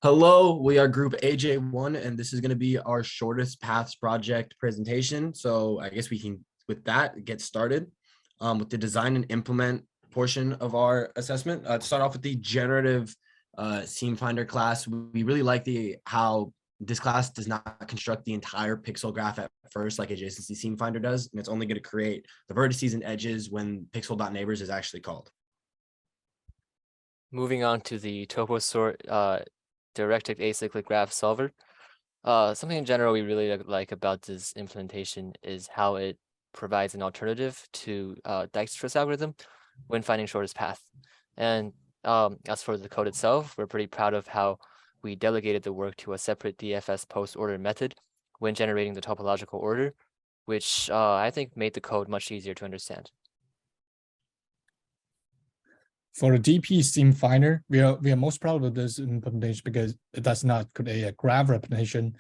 Hello, we are group aj1, and this is going to be our shortest paths project presentation. So I guess we can, with that, get started with the design and implement portion of our assessment. To start off with the generative scene finder class, we really like how this class does not construct the entire pixel graph at first like adjacency scene finder does, and it's only going to create the vertices and edges when pixel.neighbors is actually called. Moving on to the topo sort directed acyclic graph solver. Something in general we really like about this implementation is how it provides an alternative to Dijkstra's algorithm when finding shortest path. And as for the code itself, we're pretty proud of how we delegated the work to a separate DFS post order method when generating the topological order, which I think made the code much easier to understand. For the DP scene finder, we are most proud of this implementation because it does not create a graph representation,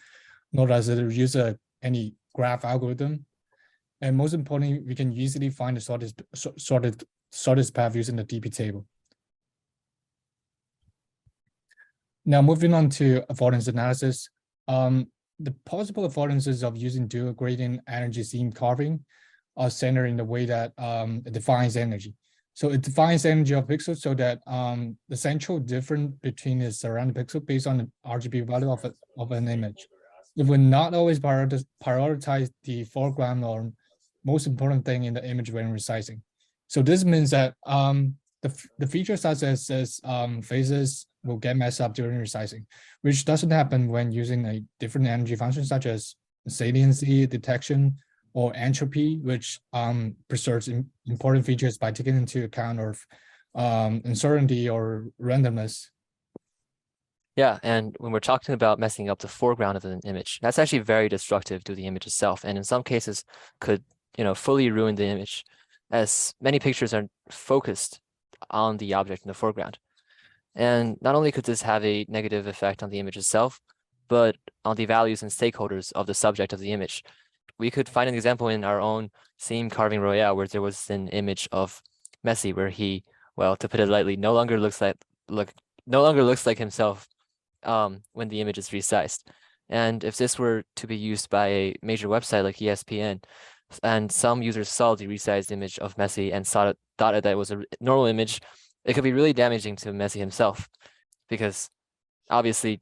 nor does it use any graph algorithm. And most importantly, we can easily find the shortest path using the DP table. Now moving on to affordance analysis. The possible affordances of using dual gradient energy scene carving are centered in the way that it defines energy. So it defines energy of pixels so that the central difference between the surrounding pixel based on the RGB value of an image. It will not always prioritize the foreground or most important thing in the image when resizing. So this means that the features such as phases will get messed up during resizing, which doesn't happen when using a different energy function such as saliency, detection, or entropy, which preserves important features by taking into account of uncertainty or randomness. Yeah, and when we're talking about messing up the foreground of an image, that's actually very destructive to the image itself, and in some cases could, fully ruin the image, as many pictures are focused on the object in the foreground. And not only could this have a negative effect on the image itself, but on the values and stakeholders of the subject of the image. We could find an example in our own scene carving royale where there was an image of Messi where he, well, to put it lightly, no longer looks like himself when the image is resized. And if this were to be used by a major website like ESPN, and some users saw the resized image of Messi and thought that it was a normal image, it could be really damaging to Messi himself, because obviously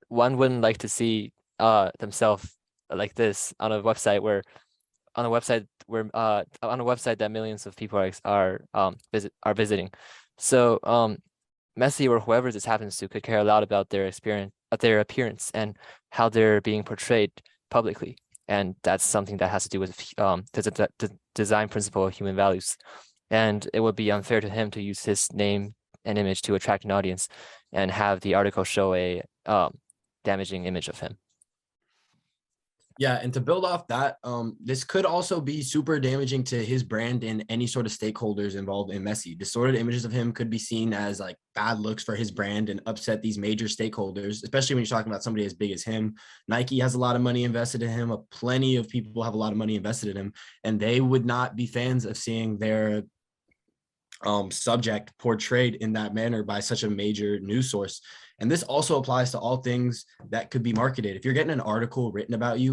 one wouldn't like to see themselves like this on a website that millions of people are visiting. So Messi or whoever this happens to could care a lot about their appearance and how they're being portrayed publicly, and that's something that has to do with the design principle of human values. And it would be unfair to him to use his name and image to attract an audience and have the article show a damaging image of him. Yeah, and to build off that, this could also be super damaging to his brand and any sort of stakeholders involved in Messi. Distorted images of him could be seen as like bad looks for his brand and upset these major stakeholders, especially when you're talking about somebody as big as him. Nike has a lot of money invested in him. Plenty of people have a lot of money invested in him, and they would not be fans of seeing their subject portrayed in that manner by such a major news source. And this also applies to all things that could be marketed. If you're getting an article written about you,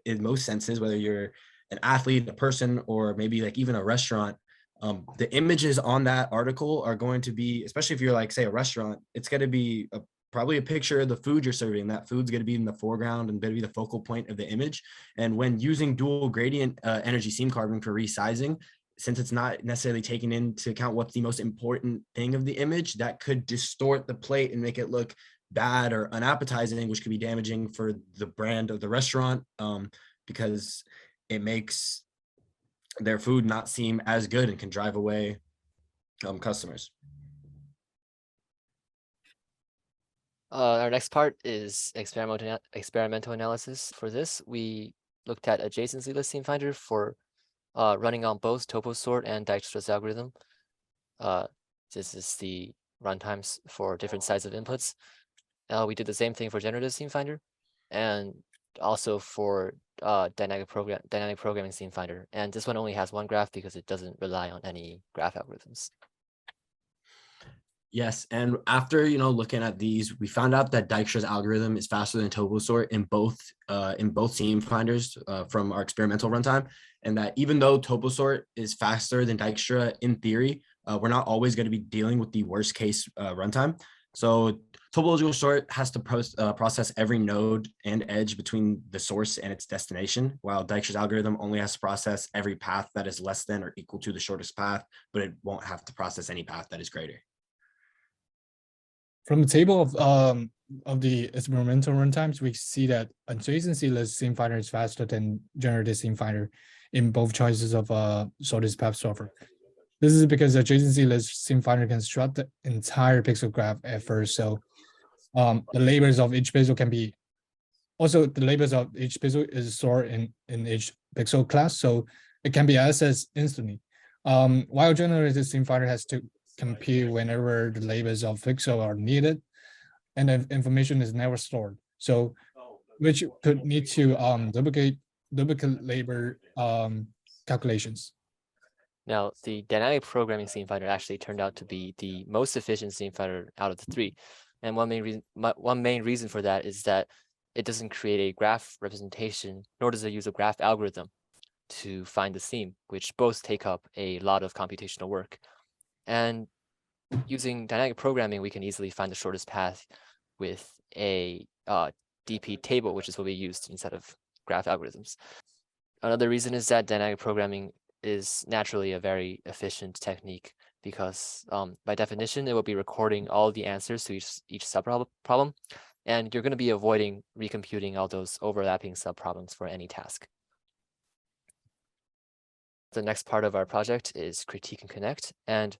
in most senses, whether you're an athlete, a person, or maybe like even a restaurant, the images on that article are going to be, especially if you're like, say, a restaurant, it's going to be probably a picture of the food you're serving. That food's going to be in the foreground and going to be the focal point of the image. And when using dual gradient energy seam carving for resizing, since it's not necessarily taking into account what's the most important thing of the image, that could distort the plate and make it look bad or unappetizing, which could be damaging for the brand of the restaurant, because it makes their food not seem as good and can drive away customers. Our next part is experimental analysis. For this, we looked at adjacency list scene finder for running on both topo sort and Dijkstra's algorithm. This is the runtimes for different sizes of inputs. We did the same thing for generative scene finder, and also for dynamic programming scene finder. And this one only has one graph because it doesn't rely on any graph algorithms. Yes, and after looking at these, we found out that Dijkstra's algorithm is faster than TopoSort in both seam finders from our experimental runtime, and that even though TopoSort is faster than Dijkstra in theory, we're not always going to be dealing with the worst case runtime. So topological sort has to process every node and edge between the source and its destination, while Dijkstra's algorithm only has to process every path that is less than or equal to the shortest path, but it won't have to process any path that is greater. From the table of the experimental runtimes, we see that adjacency-less seam finder is faster than generated seam finder in both choices of shortest path solver. This is because adjacency-less seam finder construct the entire pixel graph at first. So the labels of each pixel can be also the labels of each pixel is stored in each pixel class, so it can be accessed instantly. While generated seam finder has to compute whenever the labels of pixel are needed, and the information is never stored. So, which could need to duplicate label calculations. Now, the dynamic programming seam finder actually turned out to be the most efficient seam finder out of the three. And one main reason for that is that it doesn't create a graph representation, nor does it use a graph algorithm to find the seam, which both take up a lot of computational work. And using dynamic programming, we can easily find the shortest path with a DP table, which is what we used instead of graph algorithms. Another reason is that dynamic programming is naturally a very efficient technique because by definition, it will be recording all the answers to each subproblem, and you're going to be avoiding recomputing all those overlapping subproblems for any task. The next part of our project is critique and connect. And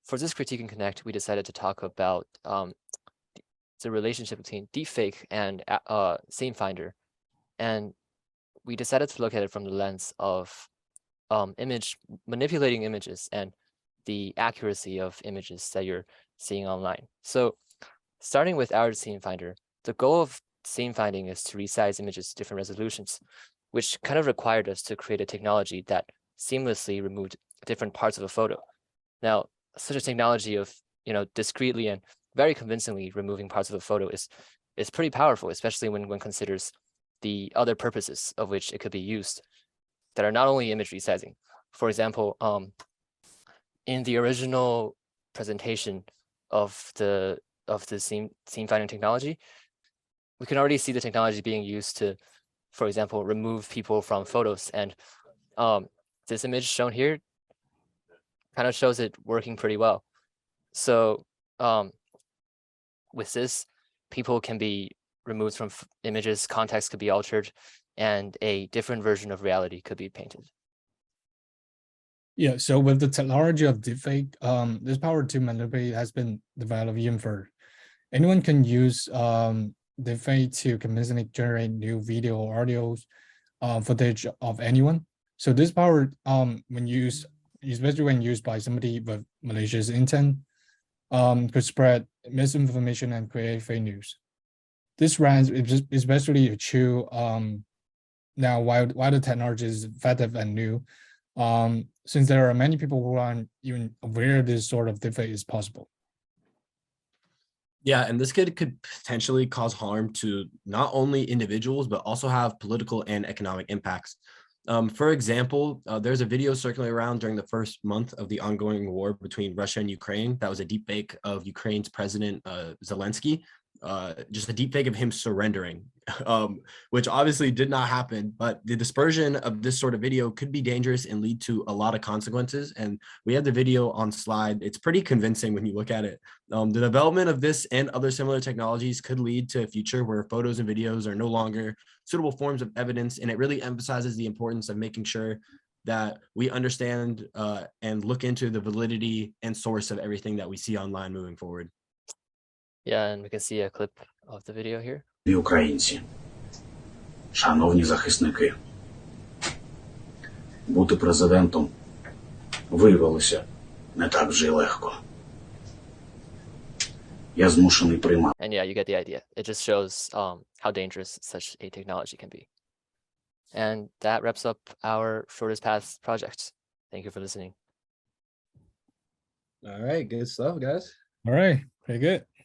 for this critique and connect, we decided to talk about the relationship between deepfake and seam finder. And we decided to look at it from the lens of manipulating images and the accuracy of images that you're seeing online. So starting with our seam finder, the goal of seam finding is to resize images to different resolutions, which kind of required us to create a technology that seamlessly removed different parts of a photo. Now, such a technology of discreetly and very convincingly removing parts of a photo is pretty powerful, especially when one considers the other purposes of which it could be used that are not only image resizing. For example, in the original presentation of the seam finding technology, we can already see the technology being used to, for example, remove people from photos. And this image shown here kind of shows it working pretty well. So with this, people can be removed from images, context could be altered, and a different version of reality could be painted. Yeah, so with the technology of deepfake, this power to manipulate has been developed even further. Anyone can use deepfake to convincingly generate new video or audio footage of anyone. So this power, when used, especially when used by somebody with malicious intent, could spread misinformation and create fake news. This runs especially true now while the technology is effective and new, since there are many people who aren't even aware this sort of deepfake is possible. Yeah, and this could potentially cause harm to not only individuals, but also have political and economic impacts. For example, there's a video circulating around during the first month of the ongoing war between Russia and Ukraine. That was a deepfake of Ukraine's president, Zelensky, just a deepfake of him surrendering, which obviously did not happen. But the dispersion of this sort of video could be dangerous and lead to a lot of consequences. And we have the video on slide. It's pretty convincing when you look at it. The development of this and other similar technologies could lead to a future where photos and videos are no longer suitable forms of evidence. And it really emphasizes the importance of making sure that we understand and look into the validity and source of everything that we see online moving forward. Yeah, and we can see a clip of the video here. Українці, шановні захисники, бути президентом виявилося не так вже й легко. Я змушений приймати. And yeah, you get the idea. It just shows how dangerous such a technology can be. And that wraps up our shortest path project. Thank you for listening. All right, good stuff, guys. All right, pretty good.